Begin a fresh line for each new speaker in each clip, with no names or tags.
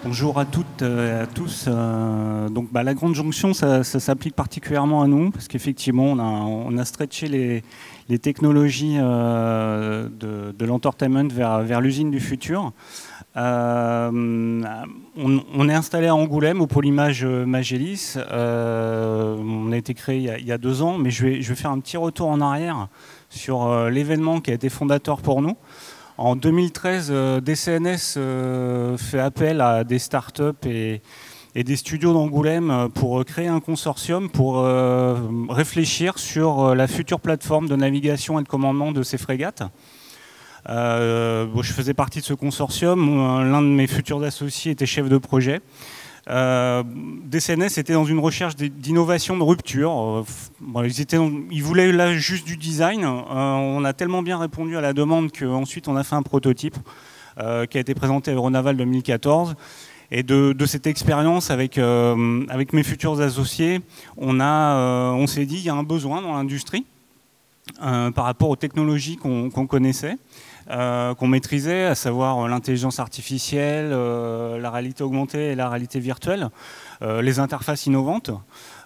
Bonjour à toutes et à tous. La grande jonction, ça s'applique particulièrement à nous parce qu'effectivement, on a stretché les technologies de l'entertainment vers l'usine du futur. On est installé à Angoulême, au pôle image Magélis. On a été créé il y a 2 ans, mais je vais faire un petit retour en arrière sur l'événement qui a été fondateur pour nous. En 2013, DCNS fait appel à des startups et des studios d'Angoulême pour créer un consortium pour réfléchir sur la future plateforme de navigation et de commandement de ces frégates. Je faisais partie de ce consortium. L'un de mes futurs associés était chef de projet. DCNS était dans une recherche d'innovation, de rupture. Ils voulaient là juste du design. On a tellement bien répondu à la demande qu'ensuite on a fait un prototype qui a été présenté à Euronaval 2014. Et de cette expérience avec mes futurs associés, on s'est dit qu'il y a un besoin dans l'industrie par rapport aux technologies qu'on connaissait. Qu'on maîtrisait, à savoir l'intelligence artificielle, la réalité augmentée et la réalité virtuelle, les interfaces innovantes.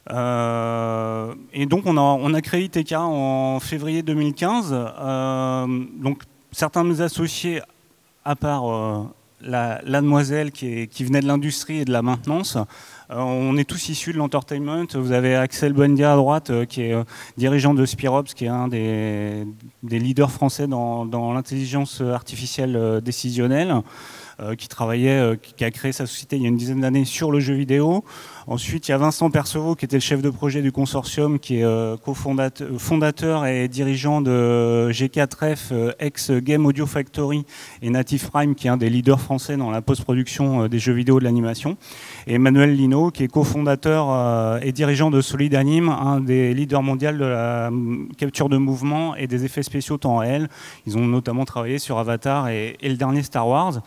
Et donc on a créé ITK en février 2015. Donc certains de mes associés, à part la demoiselle qui venait de l'industrie et de la maintenance, on est tous issus de l'entertainment. Vous avez Axel Buendia à droite, qui est dirigeant de Spirops, qui est un des leaders français dans l'intelligence artificielle décisionnelle, qui a créé sa société il y a une dizaine d'années sur le jeu vidéo. Ensuite, il y a Vincent Percevaux, qui était le chef de projet du consortium, qui est fondateur et dirigeant de G4F, ex-Game Audio Factory, et Native Prime, qui est un des leaders français dans la post-production des jeux vidéo de l'animation. Et Emmanuel Lino, qui est cofondateur et dirigeant de Solid Anime, un des leaders mondiaux de la capture de mouvement et des effets spéciaux temps réel. Ils ont notamment travaillé sur Avatar et le dernier Star Wars.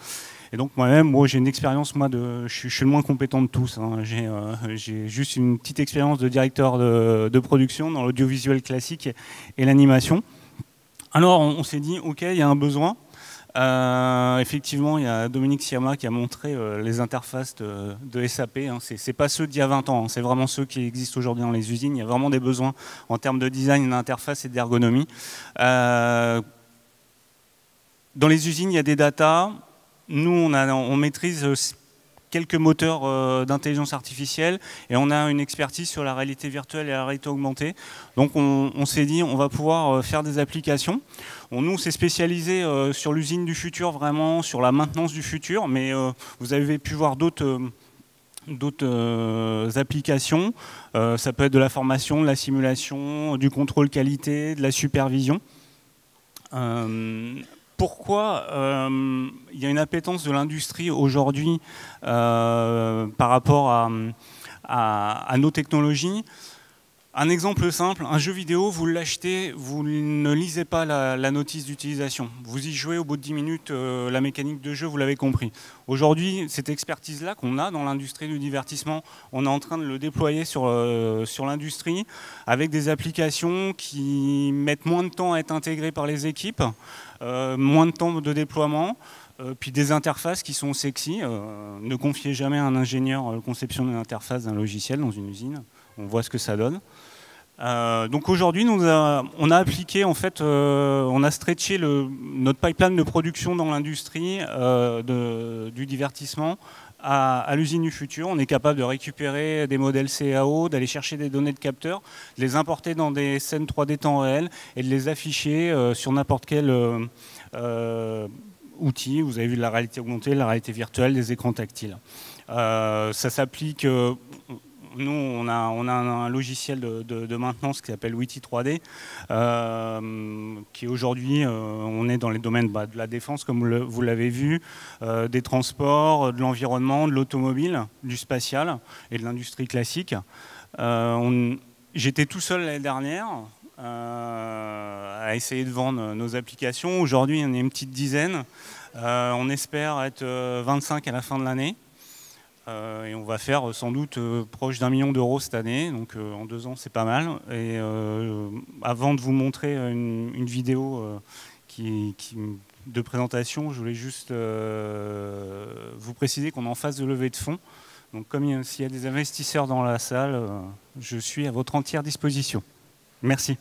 Et donc moi-même, j'ai une expérience, je suis le moins compétent de tous. Hein. J'ai juste une petite expérience de directeur de production dans l'audiovisuel classique et l'animation. Alors on s'est dit, ok, il y a un besoin. Effectivement, il y a Dominique Siama qui a montré les interfaces de SAP. Hein. C'est pas ceux d'il y a 20 ans, hein. C'est vraiment ceux qui existent aujourd'hui dans les usines. Il y a vraiment des besoins en termes de design, d'interface et d'ergonomie. Dans les usines, il y a des datas. Nous, on maîtrise quelques moteurs d'intelligence artificielle et on a une expertise sur la réalité virtuelle et la réalité augmentée. Donc on s'est dit, on va pouvoir faire des applications. Nous, on s'est spécialisé sur l'usine du futur, vraiment sur la maintenance du futur, mais vous avez pu voir d'autres applications. Ça peut être de la formation, de la simulation, du contrôle qualité, de la supervision. Pourquoi il y a une appétence de l'industrie aujourd'hui par rapport à nos technologies? Un exemple simple, un jeu vidéo, vous l'achetez, vous ne lisez pas la notice d'utilisation. Vous y jouez, au bout de 10 minutes, la mécanique de jeu, vous l'avez compris. Aujourd'hui, cette expertise-là qu'on a dans l'industrie du divertissement, on est en train de le déployer sur l'industrie avec des applications qui mettent moins de temps à être intégrées par les équipes, moins de temps de déploiement, puis des interfaces qui sont sexy. Ne confiez jamais à un ingénieur conception d'une interface d'un logiciel dans une usine. On voit ce que ça donne. Donc aujourd'hui, on a appliqué, en fait, on a stretché notre pipeline de production dans l'industrie du divertissement à l'usine du futur. On est capable de récupérer des modèles CAO, d'aller chercher des données de capteurs, de les importer dans des scènes 3D temps réel et de les afficher sur n'importe quel outil. Vous avez vu de la réalité augmentée, de la réalité virtuelle, des écrans tactiles. Ça s'applique... Nous, on a un logiciel de maintenance qui s'appelle Witty 3D, qui aujourd'hui, on est dans les domaines de la défense, comme vous l'avez vu, des transports, de l'environnement, de l'automobile, du spatial et de l'industrie classique. J'étais tout seul l'année dernière à essayer de vendre nos applications. Aujourd'hui, on est une petite dizaine. On espère être 25 à la fin de l'année. Et on va faire sans doute proche d'1 million d'euros cette année, donc en 2 ans c'est pas mal. Et avant de vous montrer une vidéo qui de présentation, je voulais juste vous préciser qu'on est en phase de levée de fonds. Donc comme s'il y a des investisseurs dans la salle, je suis à votre entière disposition. Merci.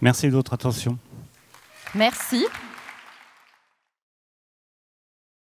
Merci de votre attention.
Merci.